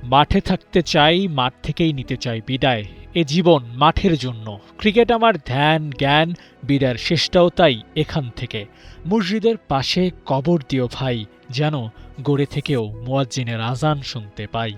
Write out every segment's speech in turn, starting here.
মাঠে থাকতে চাই, মাঠ থেকেই নিতে চাই বিদায়। এ জীবন মাঠের জন্য, ক্রিকেট আমার ধ্যান জ্ঞান, বিদায়ের শেষটাও তাই এখান থেকে। মসজিদের পাশে কবর দিও ভাই, যেন গড়ে থেকেও মুয়াজ্জিনের আজান শুনতে পাই।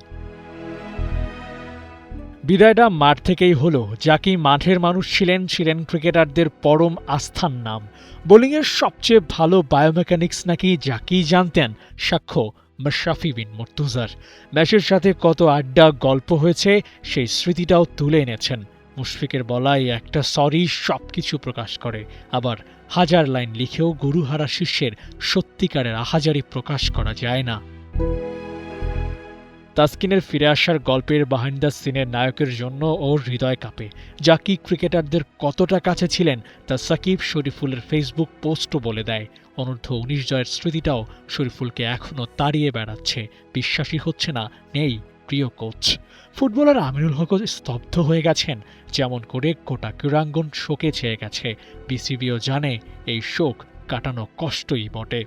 বিদায়টা মাঠ থেকেই হলো। জাকি মাঠের মানুষ ছিলেন, ছিলেন ক্রিকেটারদের পরম আস্থার নাম। বোলিংয়ের সবচেয়ে ভালো বায়োমেকানিক্স নাকি জাকিই জানতেন, সাক্ষ্য মাশরাফি বিন মুর্তজার। ম্যাচের সাথে কত আড্ডা গল্প হয়েছে, সেই স্মৃতিটাও তুলে এনেছেন। মুশফিকের বলাই একটা সরি সবকিছু প্রকাশ করে, আবার হাজার লাইন লিখেও গুরুহারা শিষ্যের সত্যিকারের আহাজারি প্রকাশ করা যায় না। তাসকিনের ফিরে আসার গল্পের বিহাইন্ড দ্য সিনের নায়কের জন্য ওর হৃদয় কাঁপে। জাকি ক্রিকেটারদের কতটা কাছে ছিলেন তা সাকিব শরীফুলের ফেসবুক পোস্টও বলে দেয়। অনূর্ধ্ব-19 জয়ের স্মৃতিটাও শরীফুলকে এখনও তাড়িয়ে বেড়াচ্ছে। বিশ্বাসই হচ্ছে না নেই প্রিয় কোচ। ফুটবলার আমিনুল হকও স্তব্ধ হয়ে গেছেন, যেমন করে গোটা ক্রীড়াঙ্গন শোকে ছেয়ে গেছে। বিসিবিও জানে এই শোক কাটানো কষ্টই বটে।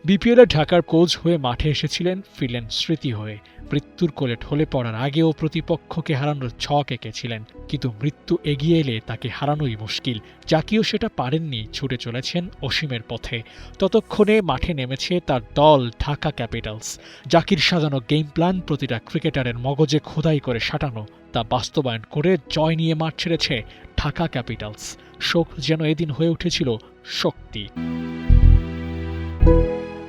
বিপিএলে ঢাকার কোচ হয়ে মাঠে এসেছিলেন, ফিরলেন স্মৃতি হয়ে। মৃত্যুর কোলে ঢলে পড়ার আগেও প্রতিপক্ষকে হারানোর ছক এঁকেছিলেন, কিন্তু মৃত্যু এগিয়ে এলে তাকে হারানোই মুশকিল। জাকিও সেটা পারেননি, ছুটে চলেছেন অসীমের পথে। ততক্ষণে মাঠে নেমেছে তার দল ঢাকা ক্যাপিটালস। জাকির সাজানো গেম প্ল্যান প্রতিটা ক্রিকেটারের মগজে খোদাই করে সাঁটানো, তা বাস্তবায়ন করে জয় নিয়ে মাঠ ছেড়েছে ঢাকা ক্যাপিটালস। শোক যেন এদিন হয়ে উঠেছিল শক্তি।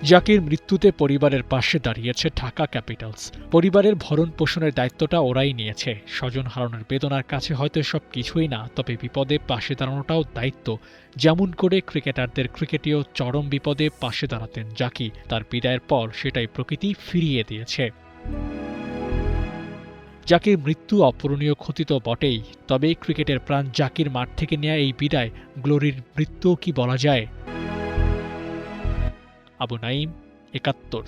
জাকির মৃত্যুতে পরিবারের পাশে দাঁড়িয়েছে ঢাকা ক্যাপিটালস। পরিবারের ভরণ পোষণের দায়িত্বটা ওরাই নিয়েছে। স্বজন হারানোর বেদনার কাছে হয়তো সব কিছুই না, তবে বিপদে পাশে দাঁড়ানোটাও দায়িত্ব। যেমন করে ক্রিকেটারদের ক্রিকেটেও চরম বিপদে পাশে দাঁড়াতেন জাকি, তার বিদায়ের পর সেটাই প্রকৃতি ফিরিয়ে দিয়েছে। জাকির মৃত্যু অপূরণীয় ক্ষতি তো বটেই, তবে ক্রিকেটের প্রাণ জাকির মাঠ থেকে নেয়া এই বিদায় গ্লোরির মৃত্যুও কি বলা যায়? আবু নাঈম, ৭১।